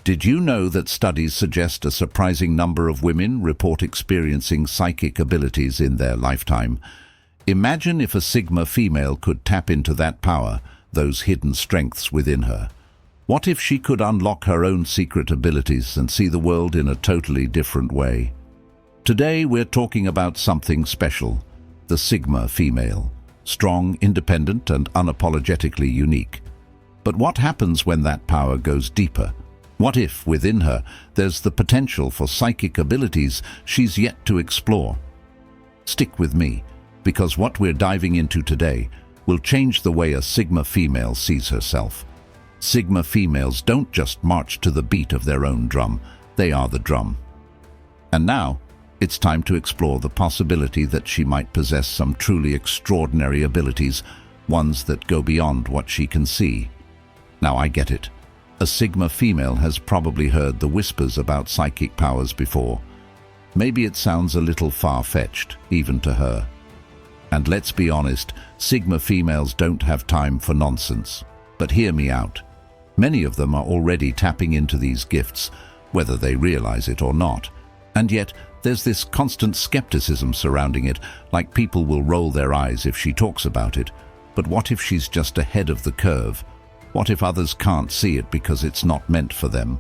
Did you know that studies suggest a surprising number of women report experiencing psychic abilities in their lifetime? Imagine if a Sigma female could tap into that power, those hidden strengths within her. What if she could unlock her own secret abilities and see the world in a totally different way? Today we're talking about something special, the Sigma female. Strong, independent, and unapologetically unique. But what happens when that power goes deeper? What if, within her, there's the potential for psychic abilities she's yet to explore? Stick with me, because what we're diving into today will change the way a Sigma female sees herself. Sigma females don't just march to the beat of their own drum, they are the drum. And now, it's time to explore the possibility that she might possess some truly extraordinary abilities, ones that go beyond what she can see. Now I get it. A Sigma female has probably heard the whispers about psychic powers before. Maybe it sounds a little far-fetched, even to her. And let's be honest, Sigma females don't have time for nonsense. But hear me out. Many of them are already tapping into these gifts, whether they realize it or not. And yet, there's this constant skepticism surrounding it, like people will roll their eyes if she talks about it. But what if she's just ahead of the curve? What if others can't see it because it's not meant for them?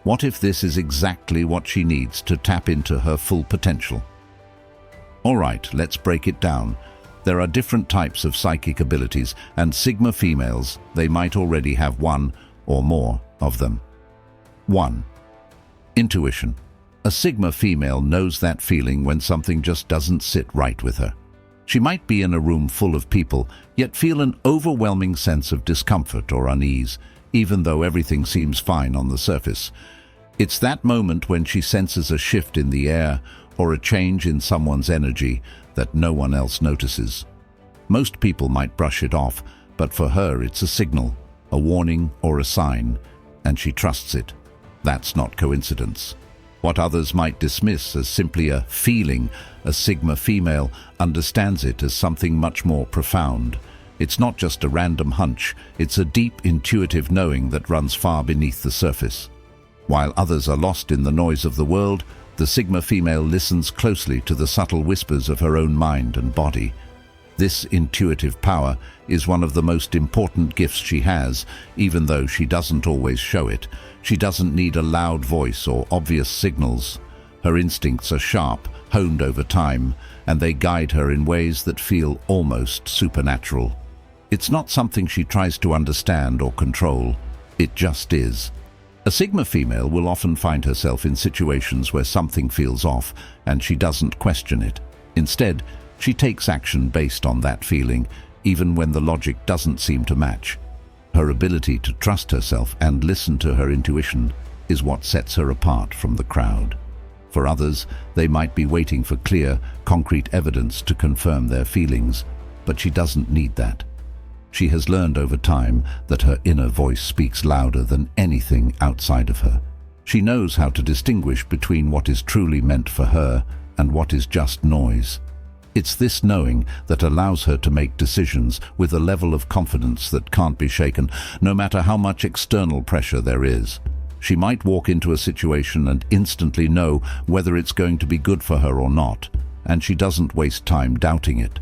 What if this is exactly what she needs to tap into her full potential? All right, let's break it down. There are different types of psychic abilities, and Sigma females, they might already have one or more of them. 1. Intuition. A Sigma female knows that feeling when something just doesn't sit right with her. She might be in a room full of people, yet feel an overwhelming sense of discomfort or unease, even though everything seems fine on the surface. It's that moment when she senses a shift in the air or a change in someone's energy that no one else notices. Most people might brush it off, but for her it's a signal, a warning or a sign, and she trusts it. That's not coincidence. What others might dismiss as simply a feeling, a Sigma female understands it as something much more profound. It's not just a random hunch, it's a deep intuitive knowing that runs far beneath the surface. While others are lost in the noise of the world, the Sigma female listens closely to the subtle whispers of her own mind and body. This intuitive power is one of the most important gifts she has, even though she doesn't always show it. She doesn't need a loud voice or obvious signals. Her instincts are sharp, honed over time, and they guide her in ways that feel almost supernatural. It's not something she tries to understand or control. It just is. A Sigma female will often find herself in situations where something feels off, and she doesn't question it. Instead, she takes action based on that feeling, even when the logic doesn't seem to match. Her ability to trust herself and listen to her intuition is what sets her apart from the crowd. For others, they might be waiting for clear, concrete evidence to confirm their feelings, but she doesn't need that. She has learned over time that her inner voice speaks louder than anything outside of her. She knows how to distinguish between what is truly meant for her and what is just noise. It's this knowing that allows her to make decisions with a level of confidence that can't be shaken, no matter how much external pressure there is. She might walk into a situation and instantly know whether it's going to be good for her or not, and she doesn't waste time doubting it.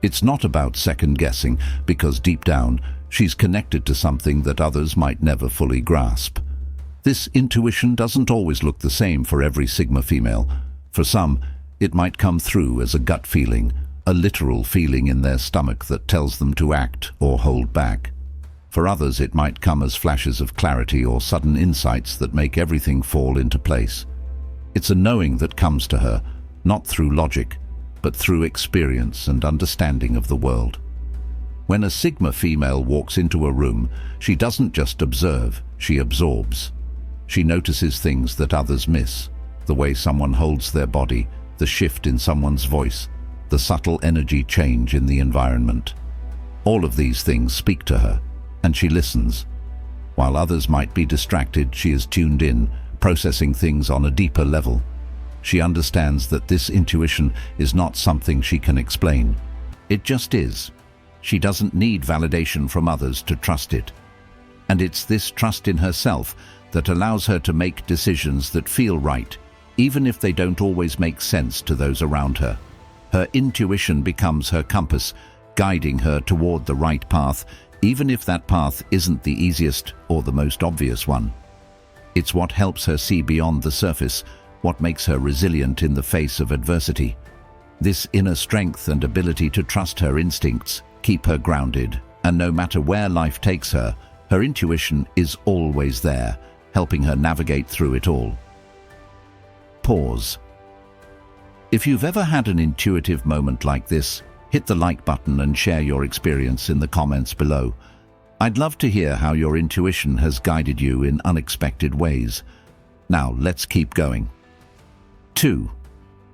It's not about second-guessing, because deep down, she's connected to something that others might never fully grasp. This intuition doesn't always look the same for every Sigma female. For some, it might come through as a gut feeling, a literal feeling in their stomach that tells them to act or hold back. For others, it might come as flashes of clarity or sudden insights that make everything fall into place. It's a knowing that comes to her, not through logic, but through experience and understanding of the world. When a Sigma female walks into a room, she doesn't just observe, she absorbs. She notices things that others miss, the way someone holds their body, the shift in someone's voice, the subtle energy change in the environment. All of these things speak to her, and she listens. While others might be distracted, she is tuned in, processing things on a deeper level. She understands that this intuition is not something she can explain. It just is. She doesn't need validation from others to trust it. And it's this trust in herself that allows her to make decisions that feel right, even if they don't always make sense to those around her. Her intuition becomes her compass, guiding her toward the right path, even if that path isn't the easiest or the most obvious one. It's what helps her see beyond the surface, what makes her resilient in the face of adversity. This inner strength and ability to trust her instincts keep her grounded, and no matter where life takes her, her intuition is always there, helping her navigate through it all. Pause. If you've ever had an intuitive moment like this, hit the like button and share your experience in the comments below. I'd love to hear how your intuition has guided you in unexpected ways. Now, let's keep going. 2.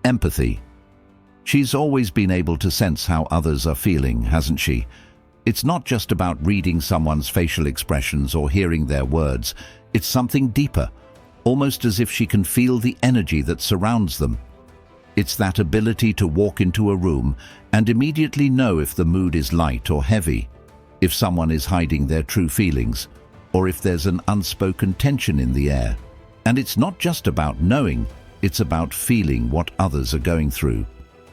Empathy. She's always been able to sense how others are feeling, hasn't she? It's not just about reading someone's facial expressions or hearing their words. It's something deeper, almost as if she can feel the energy that surrounds them. It's that ability to walk into a room and immediately know if the mood is light or heavy, if someone is hiding their true feelings, or if there's an unspoken tension in the air. And it's not just about knowing, it's about feeling what others are going through.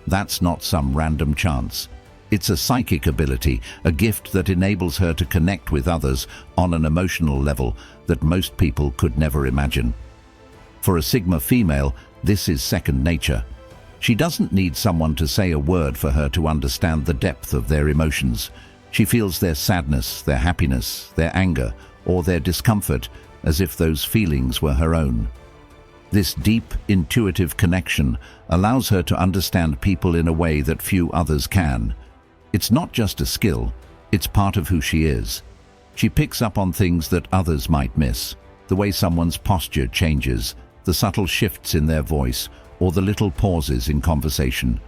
That's not some random chance. It's a psychic ability, a gift that enables her to connect with others on an emotional level that most people could never imagine. For a Sigma female, this is second nature. She doesn't need someone to say a word for her to understand the depth of their emotions. She feels their sadness, their happiness, their anger, or their discomfort as if those feelings were her own. This deep, intuitive connection allows her to understand people in a way that few others can. It's not just a skill, it's part of who she is. She picks up on things that others might miss, the way someone's posture changes, the subtle shifts in their voice, or the little pauses in conversation.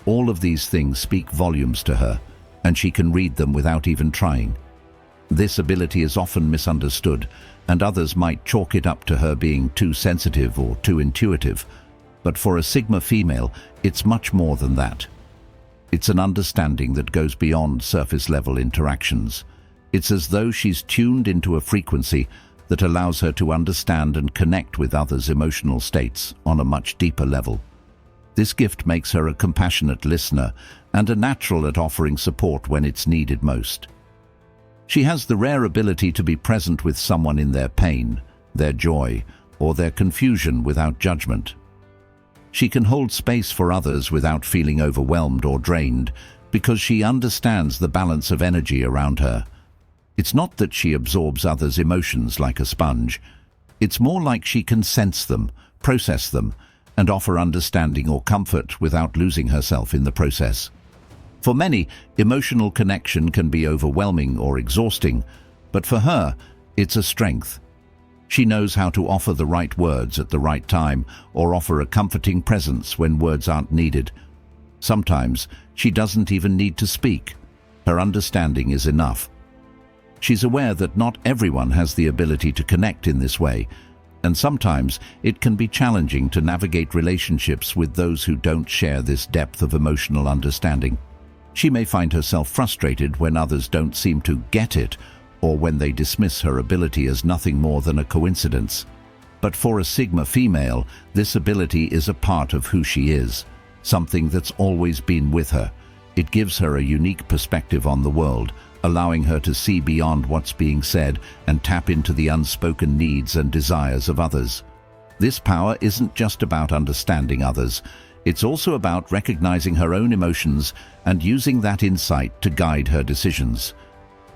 All of these things speak volumes to her, and she can read them without even trying. This ability is often misunderstood, and others might chalk it up to her being too sensitive or too intuitive. But for a Sigma female, it's much more than that. It's an understanding that goes beyond surface-level interactions. It's as though she's tuned into a frequency that allows her to understand and connect with others' emotional states on a much deeper level. This gift makes her a compassionate listener and a natural at offering support when it's needed most. She has the rare ability to be present with someone in their pain, their joy, or their confusion without judgment. She can hold space for others without feeling overwhelmed or drained because she understands the balance of energy around her. It's not that she absorbs others' emotions like a sponge. It's more like she can sense them, process them, and offer understanding or comfort without losing herself in the process. For many, emotional connection can be overwhelming or exhausting, but for her, it's a strength. She knows how to offer the right words at the right time or offer a comforting presence when words aren't needed. Sometimes, she doesn't even need to speak. Her understanding is enough. She's aware that not everyone has the ability to connect in this way, and sometimes it can be challenging to navigate relationships with those who don't share this depth of emotional understanding. She may find herself frustrated when others don't seem to get it, or when they dismiss her ability as nothing more than a coincidence. But for a Sigma female, this ability is a part of who she is, something that's always been with her. It gives her a unique perspective on the world, allowing her to see beyond what's being said and tap into the unspoken needs and desires of others. This power isn't just about understanding others. It's also about recognizing her own emotions and using that insight to guide her decisions.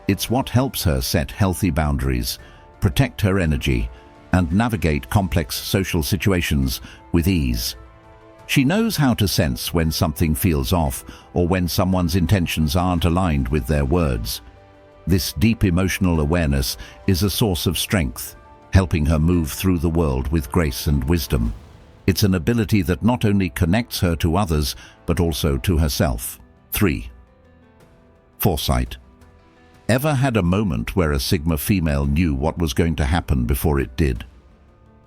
It's what helps her set healthy boundaries, protect her energy, and navigate complex social situations with ease. She knows how to sense when something feels off or when someone's intentions aren't aligned with their words. This deep emotional awareness is a source of strength, helping her move through the world with grace and wisdom. It's an ability that not only connects her to others, but also to herself. 3. Foresight. Ever had a moment where a Sigma female knew what was going to happen before it did?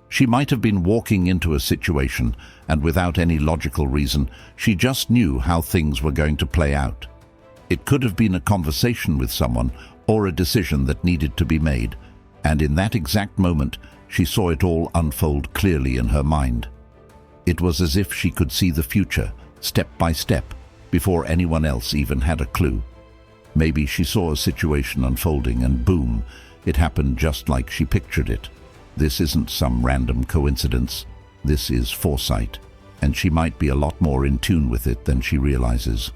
She might have been walking into a situation, and without any logical reason, she just knew how things were going to play out. It could have been a conversation with someone or a decision that needed to be made, and in that exact moment, She saw it all unfold clearly in her mind. It was as if she could see the future, step by step, before anyone else even had a clue. Maybe she saw a situation unfolding and boom, it happened just like she pictured it. This isn't some random coincidence. This is foresight, and she might be a lot more in tune with it than she realizes.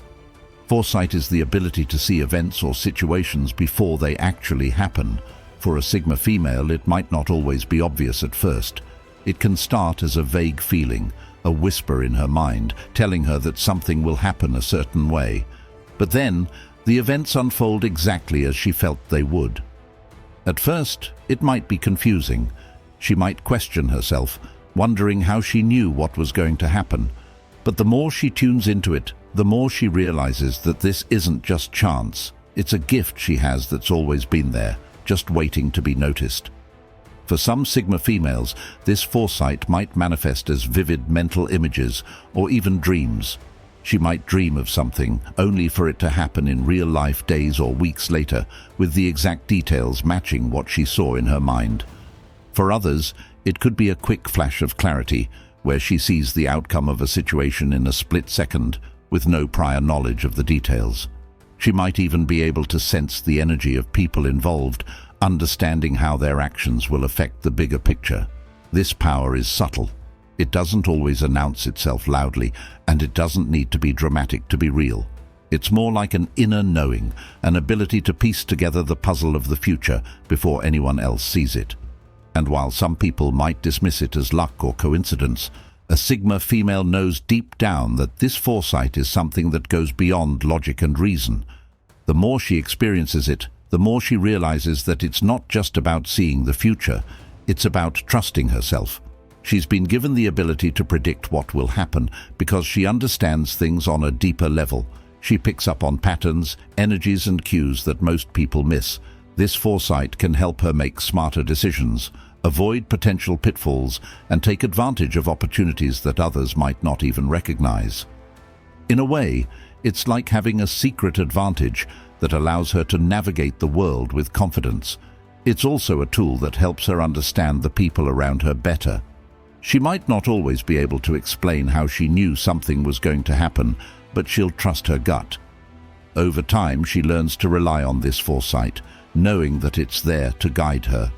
Foresight is the ability to see events or situations before they actually happen. For a Sigma female, it might not always be obvious at first. It can start as a vague feeling, a whisper in her mind, telling her that something will happen a certain way. But then, the events unfold exactly as she felt they would. At first, it might be confusing. She might question herself, wondering how she knew what was going to happen. But the more she tunes into it, the more she realizes that this isn't just chance. It's a gift she has that's always been there, just waiting to be noticed. For some Sigma females, this foresight might manifest as vivid mental images or even dreams. She might dream of something, only for it to happen in real life days or weeks later, with the exact details matching what she saw in her mind. For others, it could be a quick flash of clarity, where she sees the outcome of a situation in a split second, with no prior knowledge of the details. She might even be able to sense the energy of people involved, understanding how their actions will affect the bigger picture. This power is subtle. It doesn't always announce itself loudly, and it doesn't need to be dramatic to be real. It's more like an inner knowing, an ability to piece together the puzzle of the future before anyone else sees it. And while some people might dismiss it as luck or coincidence, a Sigma female knows deep down that this foresight is something that goes beyond logic and reason. The more she experiences it, the more she realizes that it's not just about seeing the future, it's about trusting herself. She's been given the ability to predict what will happen because she understands things on a deeper level. She picks up on patterns, energies and cues that most people miss. This foresight can help her make smarter decisions, avoid potential pitfalls, and take advantage of opportunities that others might not even recognize. In a way, it's like having a secret advantage that allows her to navigate the world with confidence. It's also a tool that helps her understand the people around her better. She might not always be able to explain how she knew something was going to happen, but she'll trust her gut. Over time, she learns to rely on this foresight, knowing that it's there to guide her.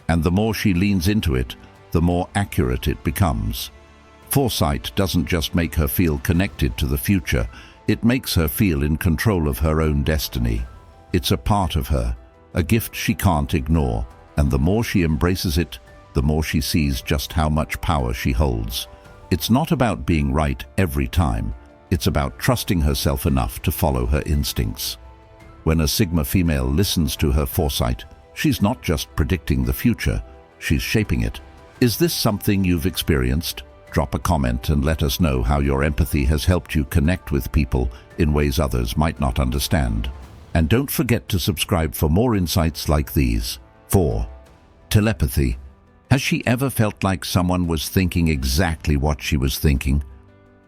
And the more she leans into it, the more accurate it becomes. Foresight doesn't just make her feel connected to the future, it makes her feel in control of her own destiny. It's a part of her, a gift she can't ignore, and the more she embraces it, the more she sees just how much power she holds. It's not about being right every time, it's about trusting herself enough to follow her instincts. When a Sigma female listens to her foresight, she's not just predicting the future, she's shaping it. Is this something you've experienced? Drop a comment and let us know how your empathy has helped you connect with people in ways others might not understand. And don't forget to subscribe for more insights like these. 4. Telepathy. Has she ever felt like someone was thinking exactly what she was thinking?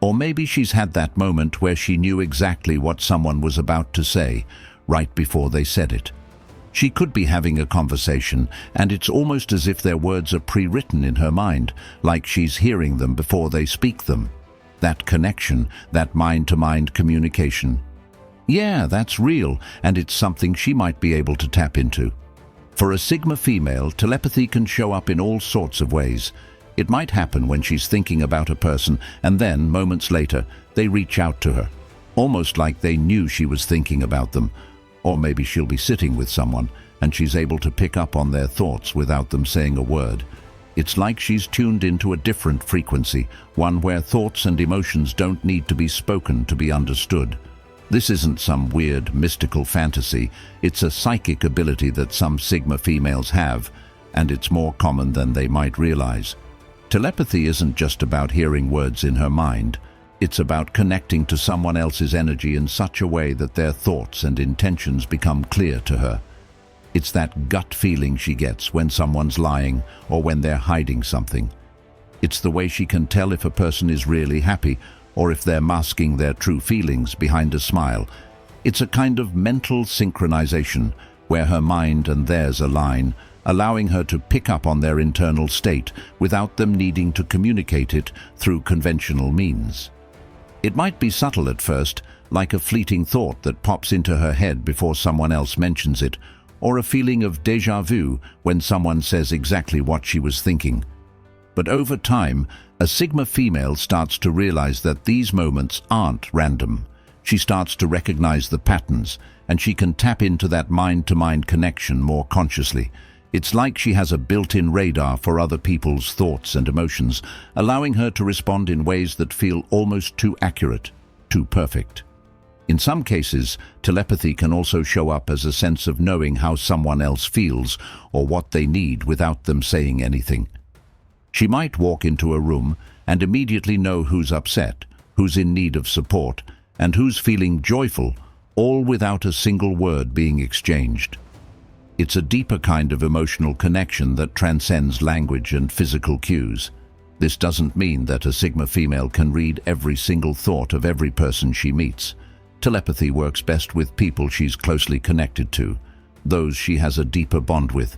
Or maybe she's had that moment where she knew exactly what someone was about to say, right before they said it. She could be having a conversation, and it's almost as if their words are pre-written in her mind, like she's hearing them before they speak them. That connection, that mind-to-mind communication. Yeah, that's real, and it's something she might be able to tap into. For a Sigma female, telepathy can show up in all sorts of ways. It might happen when she's thinking about a person, and then, moments later, they reach out to her, almost like they knew she was thinking about them. Or maybe she'll be sitting with someone, and she's able to pick up on their thoughts without them saying a word. It's like she's tuned into a different frequency, one where thoughts and emotions don't need to be spoken to be understood. This isn't some weird, mystical fantasy. It's a psychic ability that some Sigma females have, and it's more common than they might realize. Telepathy isn't just about hearing words in her mind. It's about connecting to someone else's energy in such a way that their thoughts and intentions become clear to her. It's that gut feeling she gets when someone's lying or when they're hiding something. It's the way she can tell if a person is really happy or if they're masking their true feelings behind a smile. It's a kind of mental synchronization where her mind and theirs align, allowing her to pick up on their internal state without them needing to communicate it through conventional means. It might be subtle at first, like a fleeting thought that pops into her head before someone else mentions it, or a feeling of déjà vu when someone says exactly what she was thinking. But over time, a Sigma female starts to realize that these moments aren't random. She starts to recognize the patterns, and she can tap into that mind-to-mind connection more consciously. It's like she has a built-in radar for other people's thoughts and emotions, allowing her to respond in ways that feel almost too accurate, too perfect. In some cases, telepathy can also show up as a sense of knowing how someone else feels or what they need without them saying anything. She might walk into a room and immediately know who's upset, who's in need of support, and who's feeling joyful, all without a single word being exchanged. It's a deeper kind of emotional connection that transcends language and physical cues. This doesn't mean that a Sigma female can read every single thought of every person she meets. Telepathy works best with people she's closely connected to, those she has a deeper bond with.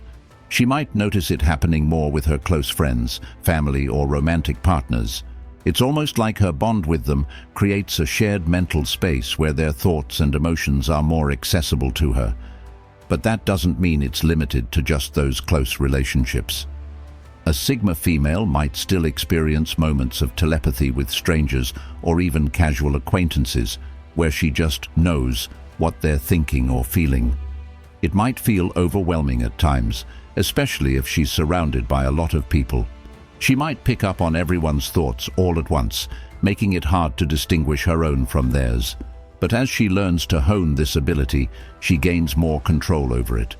She might notice it happening more with her close friends, family, or romantic partners. It's almost like her bond with them creates a shared mental space where their thoughts and emotions are more accessible to her. But that doesn't mean it's limited to just those close relationships. A Sigma female might still experience moments of telepathy with strangers or even casual acquaintances, where she just knows what they're thinking or feeling. It might feel overwhelming at times, especially if she's surrounded by a lot of people. She might pick up on everyone's thoughts all at once, making it hard to distinguish her own from theirs. But as she learns to hone this ability, she gains more control over it.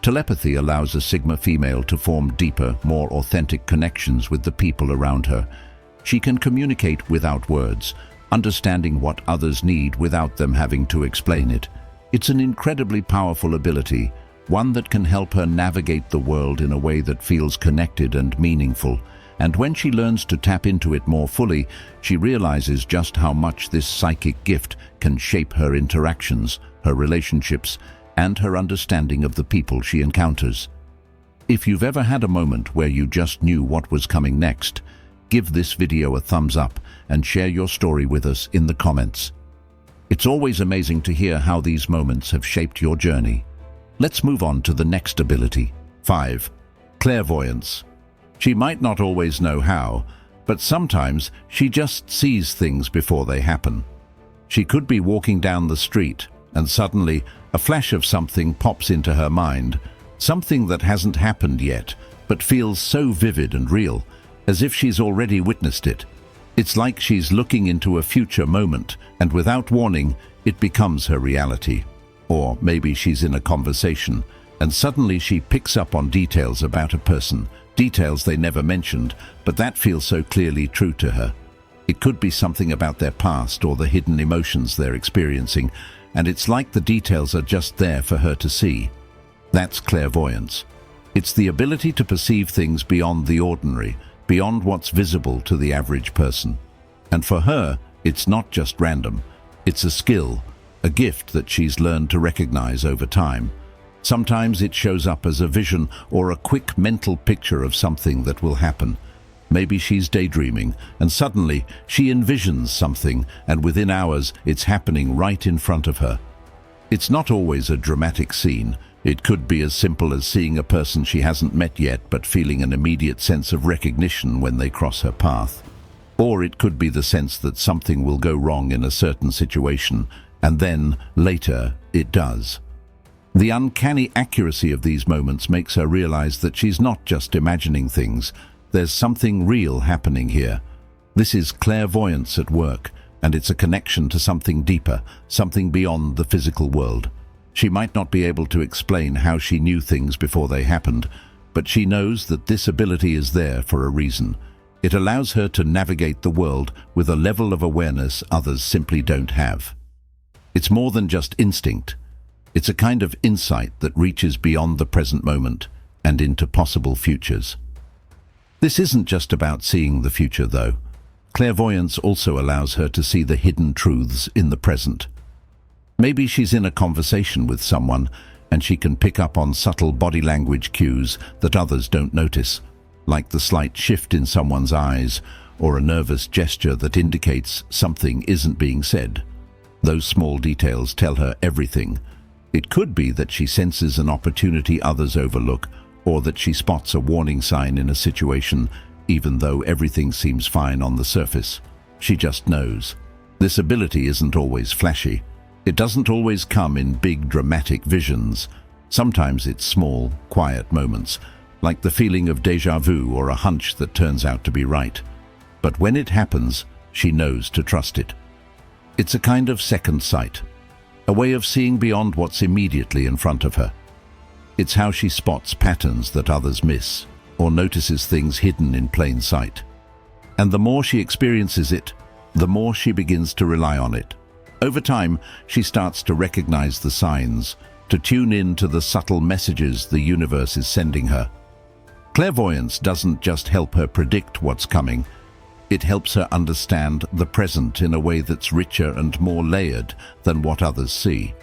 Telepathy allows a Sigma female to form deeper, more authentic connections with the people around her. She can communicate without words, understanding what others need without them having to explain it. It's an incredibly powerful ability, one that can help her navigate the world in a way that feels connected and meaningful. And when she learns to tap into it more fully, she realizes just how much this psychic gift can shape her interactions, her relationships, and her understanding of the people she encounters. If you've ever had a moment where you just knew what was coming next, give this video a thumbs up and share your story with us in the comments. It's always amazing to hear how these moments have shaped your journey. Let's move on to the next ability. 5. Clairvoyance. She might not always know how, but sometimes she just sees things before they happen. She could be walking down the street, and suddenly a flash of something pops into her mind, something that hasn't happened yet, but feels so vivid and real, as if she's already witnessed it. It's like she's looking into a future moment, and without warning, it becomes her reality. Or maybe she's in a conversation, and suddenly she picks up on details about a person, details they never mentioned, but that feels so clearly true to her. It could be something about their past or the hidden emotions they're experiencing, and it's like the details are just there for her to see. That's clairvoyance. It's the ability to perceive things beyond the ordinary, beyond what's visible to the average person. And for her, it's not just random. It's a skill, a gift that she's learned to recognize over time. Sometimes it shows up as a vision or a quick mental picture of something that will happen. Maybe she's daydreaming, and suddenly she envisions something, and within hours it's happening right in front of her. It's not always a dramatic scene. It could be as simple as seeing a person she hasn't met yet but feeling an immediate sense of recognition when they cross her path. Or it could be the sense that something will go wrong in a certain situation, and then, later, it does. The uncanny accuracy of these moments makes her realize that she's not just imagining things. There's something real happening here. This is clairvoyance at work, and it's a connection to something deeper, something beyond the physical world. She might not be able to explain how she knew things before they happened, but she knows that this ability is there for a reason. It allows her to navigate the world with a level of awareness others simply don't have. It's more than just instinct. It's a kind of insight that reaches beyond the present moment and into possible futures. This isn't just about seeing the future, though. Clairvoyance also allows her to see the hidden truths in the present. Maybe she's in a conversation with someone, and she can pick up on subtle body language cues that others don't notice, like the slight shift in someone's eyes or a nervous gesture that indicates something isn't being said. Those small details tell her everything. It could be that she senses an opportunity others overlook, or that she spots a warning sign in a situation, even though everything seems fine on the surface. She just knows. This ability isn't always flashy. It doesn't always come in big dramatic visions. Sometimes it's small, quiet moments, like the feeling of déjà vu or a hunch that turns out to be right. But when it happens, she knows to trust it. It's a kind of second sight, a way of seeing beyond what's immediately in front of her. It's how she spots patterns that others miss, or notices things hidden in plain sight. And the more she experiences it, the more she begins to rely on it. Over time, she starts to recognize the signs, to tune in to the subtle messages the universe is sending her. Clairvoyance doesn't just help her predict what's coming, it helps her understand the present in a way that's richer and more layered than what others see.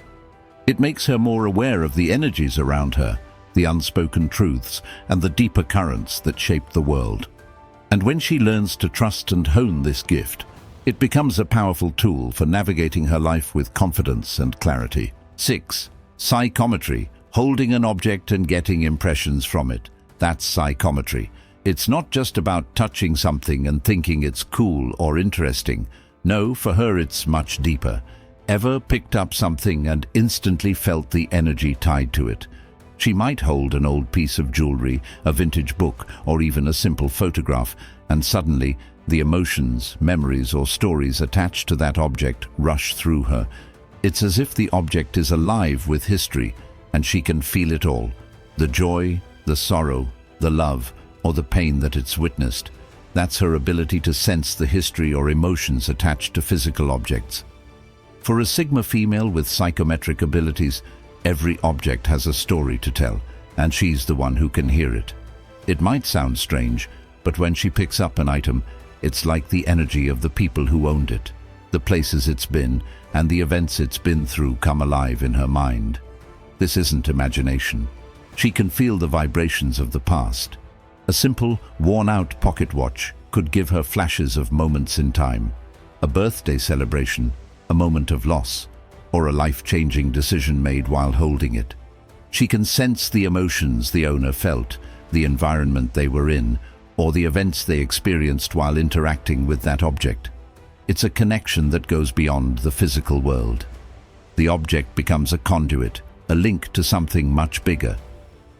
It makes her more aware of the energies around her, the unspoken truths, and the deeper currents that shape the world. And when she learns to trust and hone this gift, it becomes a powerful tool for navigating her life with confidence and clarity. 6. Psychometry, holding an object and getting impressions from it. That's psychometry. It's not just about touching something and thinking it's cool or interesting. No, for her it's much deeper. Ever picked up something and instantly felt the energy tied to it? She might hold an old piece of jewelry, a vintage book, or even a simple photograph, and suddenly the emotions, memories, or stories attached to that object rush through her. It's as if the object is alive with history, and she can feel it all. The joy, the sorrow, the love, or the pain that it's witnessed. That's her ability to sense the history or emotions attached to physical objects. For a Sigma female with psychometric abilities, every object has a story to tell, and she's the one who can hear it. It might sound strange, but when she picks up an item, it's like the energy of the people who owned it. The places it's been and the events it's been through come alive in her mind. This isn't imagination. She can feel the vibrations of the past. A simple, worn-out pocket watch could give her flashes of moments in time. A birthday celebration, a moment of loss, or a life-changing decision made while holding it. She can sense the emotions the owner felt, the environment they were in, or the events they experienced while interacting with that object. It's a connection that goes beyond the physical world. The object becomes a conduit, a link to something much bigger.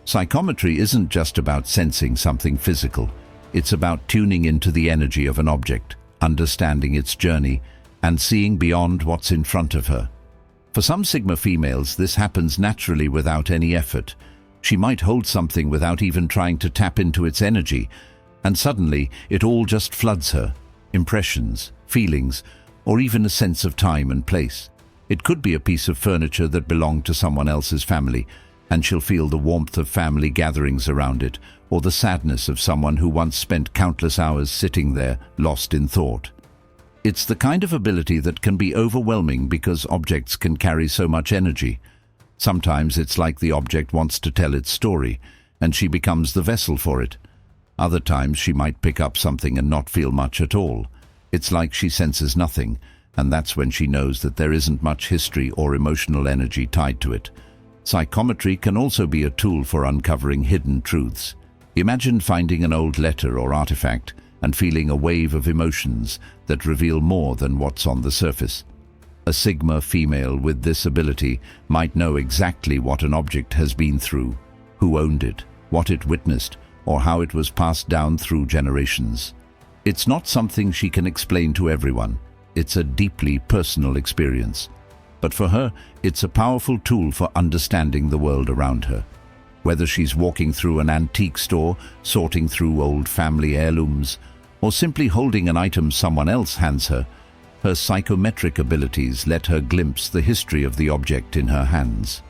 Psychometry isn't just about sensing something physical. It's about tuning into the energy of an object, understanding its journey, and seeing beyond what's in front of her. For some Sigma females, this happens naturally without any effort. She might hold something without even trying to tap into its energy, and suddenly it all just floods her. Impressions, feelings, or even a sense of time and place. It could be a piece of furniture that belonged to someone else's family, and she'll feel the warmth of family gatherings around it, or the sadness of someone who once spent countless hours sitting there, lost in thought. It's the kind of ability that can be overwhelming because objects can carry so much energy. Sometimes it's like the object wants to tell its story, and she becomes the vessel for it. Other times she might pick up something and not feel much at all. It's like she senses nothing, and that's when she knows that there isn't much history or emotional energy tied to it. Psychometry can also be a tool for uncovering hidden truths. Imagine finding an old letter or artifact and feeling a wave of emotions that reveal more than what's on the surface. A Sigma female with this ability might know exactly what an object has been through, who owned it, what it witnessed, or how it was passed down through generations. It's not something she can explain to everyone. It's a deeply personal experience. But for her, it's a powerful tool for understanding the world around her. Whether she's walking through an antique store, sorting through old family heirlooms, or simply holding an item someone else hands her, her psychometric abilities let her glimpse the history of the object in her hands.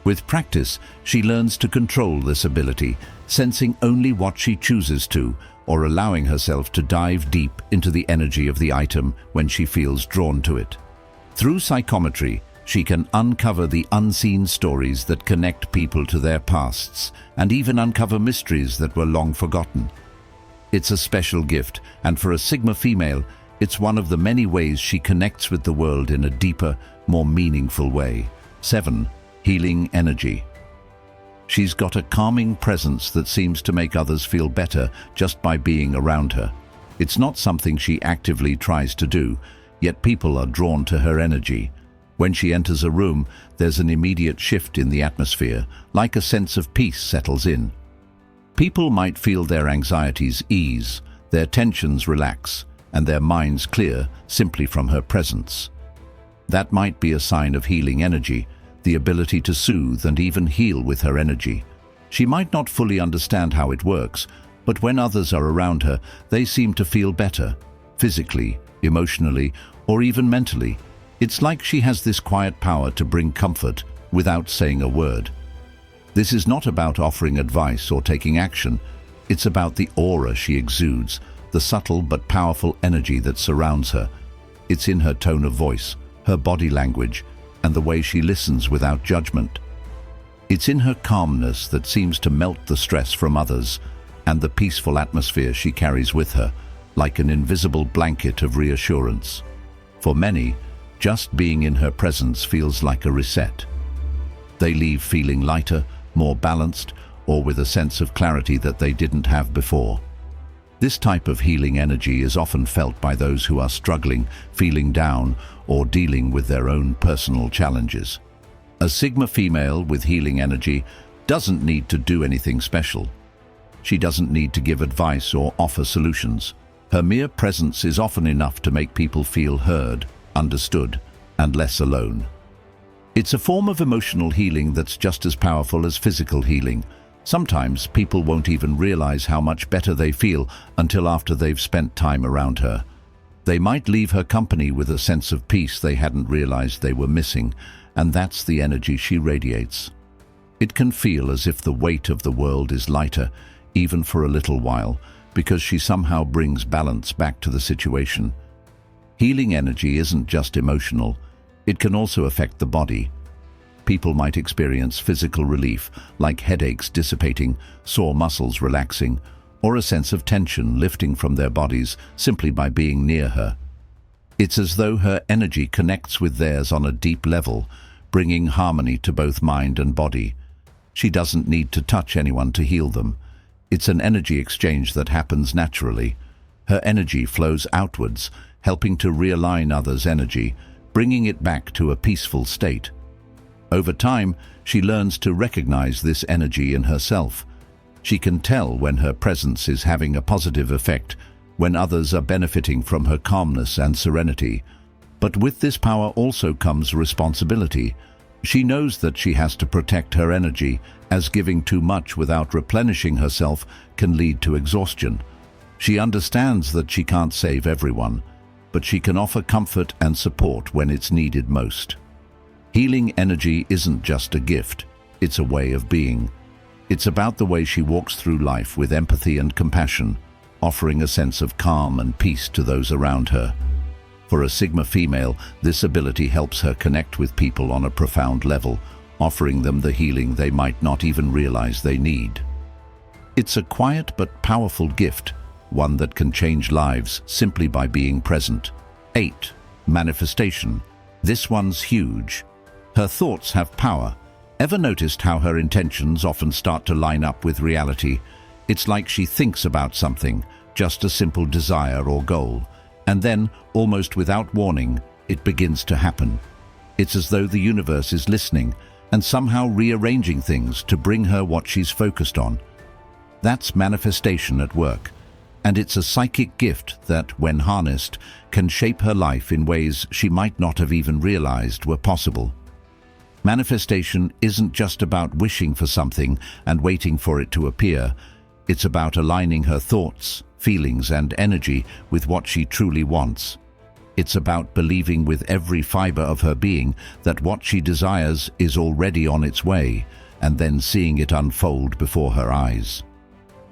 With practice, she learns to control this ability, sensing only what she chooses to, or allowing herself to dive deep into the energy of the item when she feels drawn to it. Through psychometry, She can uncover the unseen stories that connect people to their pasts, and even uncover mysteries that were long forgotten. It's a special gift, and for a Sigma female, it's one of the many ways she connects with the world in a deeper, more meaningful way. 7. Healing energy. She's got a calming presence that seems to make others feel better just by being around her. It's not something she actively tries to do, yet people are drawn to her energy. When she enters a room, there's an immediate shift in the atmosphere, like a sense of peace settles in. People might feel their anxieties ease, their tensions relax, and their minds clear simply from her presence. That might be a sign of healing energy, the ability to soothe and even heal with her energy. She might not fully understand how it works, but when others are around her, they seem to feel better, physically, emotionally, or even mentally. It's like she has this quiet power to bring comfort without saying a word. This is not about offering advice or taking action. It's about the aura she exudes, the subtle but powerful energy that surrounds her. It's in her tone of voice, her body language, and the way she listens without judgment. It's in her calmness that seems to melt the stress from others, and the peaceful atmosphere she carries with her, like an invisible blanket of reassurance. For many, just being in her presence feels like a reset. They leave feeling lighter, more balanced, or with a sense of clarity that they didn't have before. This type of healing energy is often felt by those who are struggling, feeling down, or dealing with their own personal challenges. A Sigma female with healing energy doesn't need to do anything special. She doesn't need to give advice or offer solutions. Her mere presence is often enough to make people feel heard, understood, and less alone. It's a form of emotional healing that's just as powerful as physical healing. Sometimes people won't even realize how much better they feel until after they've spent time around her. They might leave her company with a sense of peace they hadn't realized they were missing, and that's the energy she radiates. It can feel as if the weight of the world is lighter, even for a little while, because she somehow brings balance back to the situation. Healing energy isn't just emotional, it can also affect the body. People might experience physical relief, like headaches dissipating, sore muscles relaxing, or a sense of tension lifting from their bodies simply by being near her. It's as though her energy connects with theirs on a deep level, bringing harmony to both mind and body. She doesn't need to touch anyone to heal them. It's an energy exchange that happens naturally. Her energy flows outwards, helping to realign others' energy, bringing it back to a peaceful state. Over time, she learns to recognize this energy in herself. She can tell when her presence is having a positive effect, when others are benefiting from her calmness and serenity. But with this power also comes responsibility. She knows that she has to protect her energy, as giving too much without replenishing herself can lead to exhaustion. She understands that she can't save everyone, but she can offer comfort and support when it's needed most. Healing energy isn't just a gift, it's a way of being. It's about the way she walks through life with empathy and compassion, offering a sense of calm and peace to those around her. For a Sigma female, this ability helps her connect with people on a profound level, offering them the healing they might not even realize they need. It's a quiet but powerful gift, one that can change lives simply by being present. 8. Manifestation. This one's huge. Her thoughts have power. Ever noticed how her intentions often start to line up with reality? It's like she thinks about something, just a simple desire or goal, and then, almost without warning, it begins to happen. It's as though the universe is listening and somehow rearranging things to bring her what she's focused on. That's manifestation at work, and it's a psychic gift that, when harnessed, can shape her life in ways she might not have even realized were possible. Manifestation isn't just about wishing for something and waiting for it to appear. It's about aligning her thoughts, feelings, and energy with what she truly wants. It's about believing with every fiber of her being that what she desires is already on its way, and then seeing it unfold before her eyes.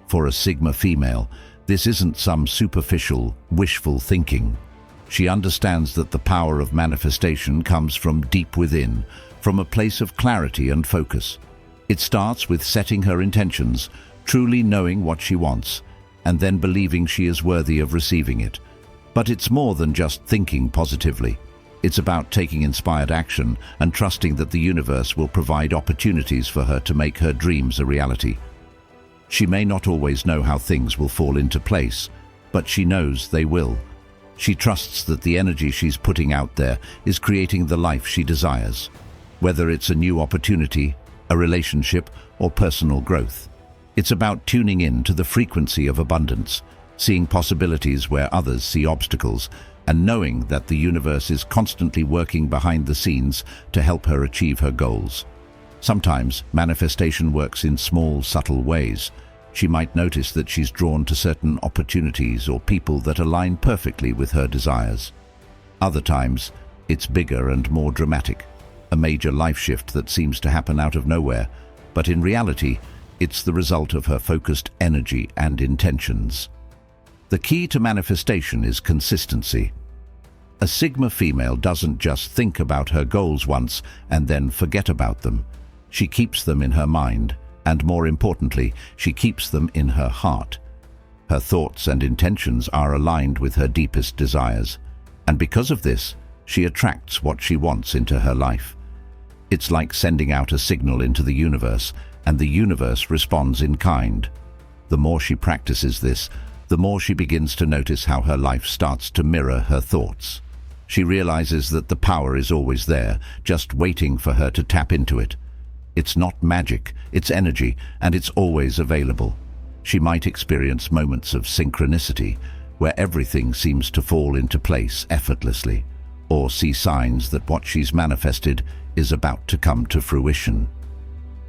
For a Sigma female, this isn't some superficial, wishful thinking. She understands that the power of manifestation comes from deep within, from a place of clarity and focus. It starts with setting her intentions, truly knowing what she wants, and then believing she is worthy of receiving it. But it's more than just thinking positively. It's about taking inspired action and trusting that the universe will provide opportunities for her to make her dreams a reality. She may not always know how things will fall into place, but she knows they will. She trusts that the energy she's putting out there is creating the life she desires, whether it's a new opportunity, a relationship, or personal growth. It's about tuning in to the frequency of abundance, seeing possibilities where others see obstacles, and knowing that the universe is constantly working behind the scenes to help her achieve her goals. Sometimes manifestation works in small, subtle ways. She might notice that she's drawn to certain opportunities or people that align perfectly with her desires. Other times, it's bigger and more dramatic, a major life shift that seems to happen out of nowhere, but in reality, it's the result of her focused energy and intentions. The key to manifestation is consistency. A Sigma female doesn't just think about her goals once and then forget about them. She keeps them in her mind, and more importantly, she keeps them in her heart. Her thoughts and intentions are aligned with her deepest desires, and because of this, she attracts what she wants into her life. It's like sending out a signal into the universe, and the universe responds in kind. The more she practices this, the more she begins to notice how her life starts to mirror her thoughts. She realizes that the power is always there, just waiting for her to tap into it. It's not magic, it's energy, and it's always available. She might experience moments of synchronicity, where everything seems to fall into place effortlessly, or see signs that what she's manifested is about to come to fruition.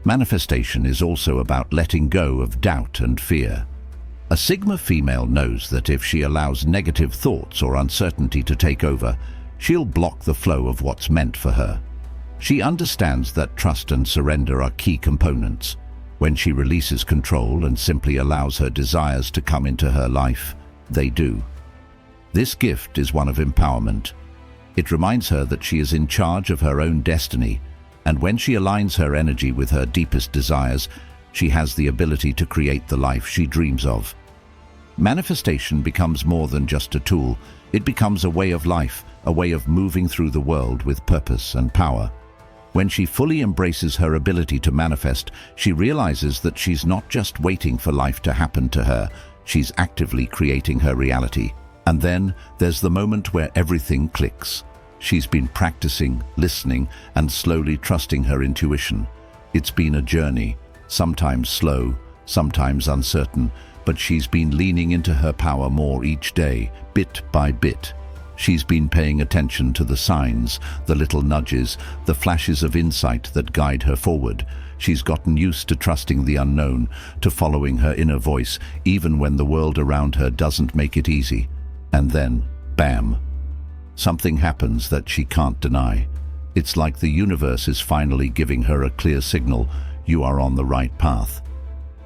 Manifestation is also about letting go of doubt and fear. A Sigma female knows that if she allows negative thoughts or uncertainty to take over, she'll block the flow of what's meant for her. She understands that trust and surrender are key components. When she releases control and simply allows her desires to come into her life, they do. This gift is one of empowerment. It reminds her that she is in charge of her own destiny, and when she aligns her energy with her deepest desires, she has the ability to create the life she dreams of. Manifestation becomes more than just a tool. It becomes a way of life, a way of moving through the world with purpose and power. When she fully embraces her ability to manifest, she realizes that she's not just waiting for life to happen to her, she's actively creating her reality. And then there's the moment where everything clicks. She's been practicing, listening, and slowly trusting her intuition. It's been a journey, sometimes slow, sometimes uncertain, but she's been leaning into her power more each day, bit by bit. She's been paying attention to the signs, the little nudges, the flashes of insight that guide her forward. She's gotten used to trusting the unknown, to following her inner voice, even when the world around her doesn't make it easy. And then, bam! Something happens that she can't deny. It's like the universe is finally giving her a clear signal: you are on the right path.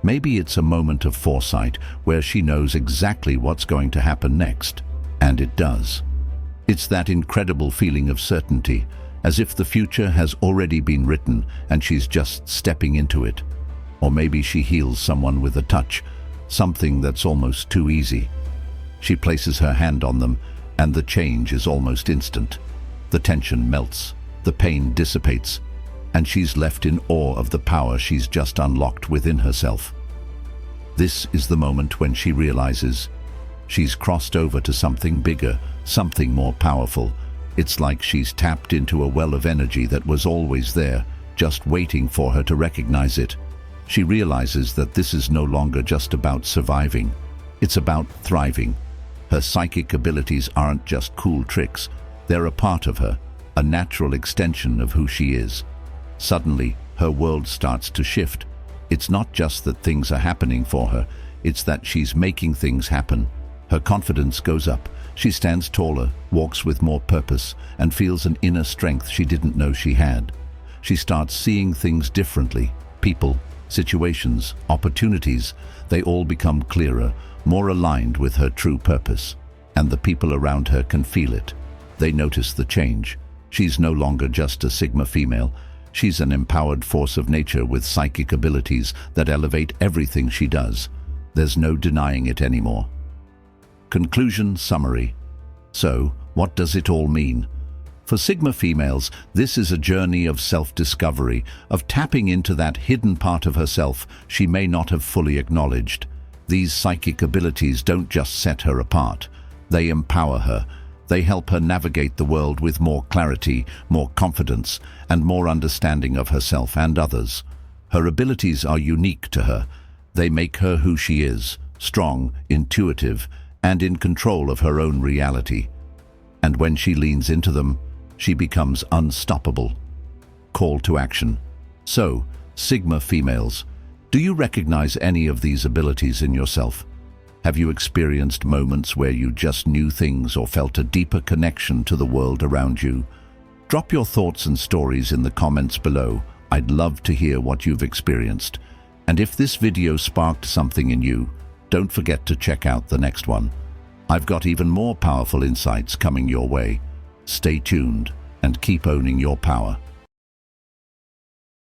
Maybe it's a moment of foresight where she knows exactly what's going to happen next. And it does. It's that incredible feeling of certainty, as if the future has already been written and she's just stepping into it. Or maybe she heals someone with a touch, something that's almost too easy. She places her hand on them, and the change is almost instant. The tension melts, the pain dissipates, and she's left in awe of the power she's just unlocked within herself. This is the moment when she realizes she's crossed over to something bigger, something more powerful. It's like she's tapped into a well of energy that was always there, just waiting for her to recognize it. She realizes that this is no longer just about surviving. It's about thriving. Her psychic abilities aren't just cool tricks. They're a part of her, a natural extension of who she is. Suddenly, her world starts to shift. It's not just that things are happening for her, it's that she's making things happen. Her confidence goes up. She stands taller, walks with more purpose, and feels an inner strength she didn't know she had. She starts seeing things differently. People, situations, opportunities, they all become clearer, more aligned with her true purpose. and the people around her can feel it. They notice the change. She's no longer just a Sigma female. She's an empowered force of nature with psychic abilities that elevate everything she does. There's no denying it anymore. Conclusion summary. So, what does it all mean? For Sigma females, this is a journey of self-discovery, of tapping into that hidden part of herself she may not have fully acknowledged. These psychic abilities don't just set her apart. They empower her. They help her navigate the world with more clarity, more confidence, and more understanding of herself and others. Her abilities are unique to her. They make her who she is, strong, intuitive, and in control of her own reality. And when she leans into them, she becomes unstoppable. Call to action. So, Sigma females, do you recognize any of these abilities in yourself? Have you experienced moments where you just knew things or felt a deeper connection to the world around you? Drop your thoughts and stories in the comments below. I'd love to hear what you've experienced. And if this video sparked something in you, don't forget to check out the next one. I've got even more powerful insights coming your way. Stay tuned and keep owning your power.